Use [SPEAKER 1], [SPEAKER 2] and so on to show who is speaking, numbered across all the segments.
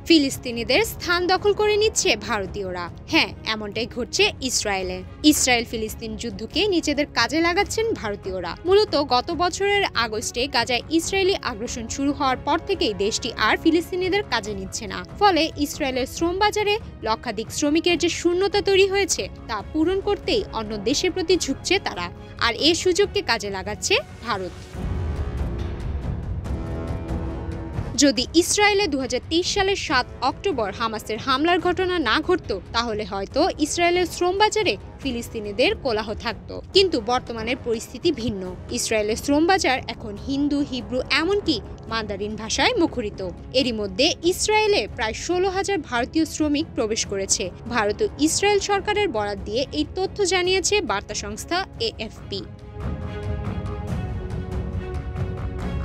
[SPEAKER 1] ফিলিস্তিনিদের স্থান দখল করে নিচ্ছে ভারতীয়রা। হ্যাঁ, এমনটাই ঘটছে ইসরায়েলে। ইসরায়েল ফিলিস্তিন যুদ্ধকে নিজেদের কাজে লাগাচ্ছেন ভারতীয়রা। মূলত গত বছরের আগস্টে গাজায় ইসরায়েলি আগ্রাসন শুরু হওয়ার পর থেকেই দেশটি আর ফিলিস্তিনিদের কাজে নিচ্ছে না। ফলে ইসরায়েলের শ্রম বাজারে লক্ষাধিক শ্রমিকের যে শূন্যতা তৈরি হয়েছে তা পূরণ করতেই অন্য দেশের প্রতি ঝুঁকছে তারা। আর এই সুযোগকে কাজে লাগাচ্ছে ভারত। যদি ইসরায়েলে 2023 সালের 7 অক্টোবর হামাসের হামলার ঘটনা না ঘটত, তাহলে হয়তো ইসরায়েলের শ্রম বাজারে ফিলিস্তিনিদের কোলাহল থাকত। কিন্তু বর্তমানের পরিস্থিতি ভিন্ন। ইসরায়েলের শ্রম বাজার এখন হিন্দু, হিব্রু এমনকি মান্দারিন ভাষায় মুখরিত। এরই মধ্যে ইসরায়েলে প্রায় 16,000 ভারতীয় শ্রমিক প্রবেশ করেছে। ভারত ও ইসরায়েল সরকারের বরাত দিয়ে এই তথ্য জানিয়েছে বার্তা সংস্থা এএফপি।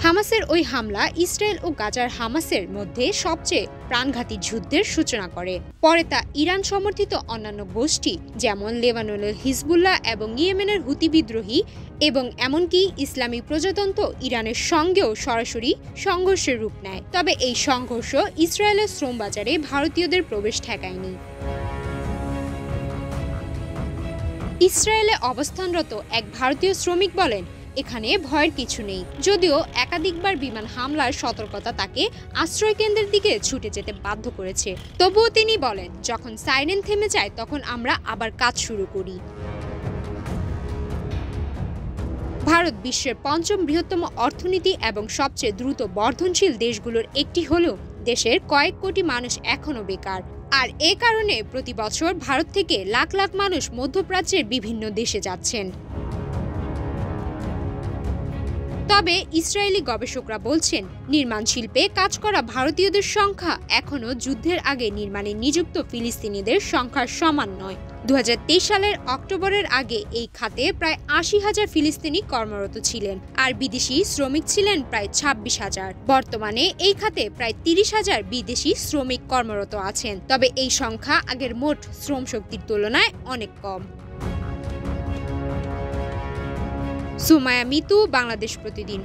[SPEAKER 1] হামাসের ওই হামলা ইসরায়েল ও গাজার হামাসের মধ্যে সবচেয়ে প্রাণঘাতী যুদ্ধের সূচনা করে। পরে তা ইরান সমর্থিত অন্যান্য গোষ্ঠী যেমন লেবাননের হিজবুল্লাহ এবং ইয়েমেনের হুতি বিদ্রোহী এবং এমনকি ইসলামী প্রজাতন্ত্র ইরানের সঙ্গেও সরাসরি সংঘর্ষের রূপ নেয়। তবে এই সংঘর্ষ ইসরায়েলের শ্রম বাজারে ভারতীয়দের প্রবেশ ঠেকায়নি। ইসরায়েলে অবস্থানরত এক ভারতীয় শ্রমিক বলেন, এখানে ভয়ের কিছু নেই। যদিও একাধিকবার বিমান হামলার সতর্কতা তাকে আশ্রয় কেন্দ্রের দিকে ছুটে যেতে বাধ্য করেছে, তবুও তিনি বলেন, যখন সাইরেন থেমে যায় তখন আমরা আবার কাজ শুরু করি। ভারত বিশ্বের ৫ম বৃহত্তম অর্থনীতি এবং সবচেয়ে দ্রুত বর্ধনশীল দেশগুলোর একটি হলেও দেশের কয়েক কোটি মানুষ এখনও বেকার। আর এ কারণে প্রতি বছর ভারত থেকে লাখ লাখ মানুষ মধ্যপ্রাচ্যের বিভিন্ন দেশে যাচ্ছেন। তবে ইসরায়েলি গবেষকরা বলছেন, নির্মাণ শিল্পে কাজ করা ভারতীয়দের সংখ্যা এখনও যুদ্ধের আগে নির্মাণে নিযুক্ত ফিলিস্তিনিদের সংখ্যার সমান নয়। 2023 সালের অক্টোবরের আগে এই খাতে প্রায় 80,000 ফিলিস্তিনি কর্মরত ছিলেন, আর বিদেশি শ্রমিক ছিলেন প্রায় 26,000। বর্তমানে এই খাতে প্রায় 30,000 বিদেশি শ্রমিক কর্মরত আছেন। তবে এই সংখ্যা আগের মোট শ্রমশক্তির তুলনায় অনেক কম। সুমায়া মিতু, বাংলাদেশ প্রতিদিন।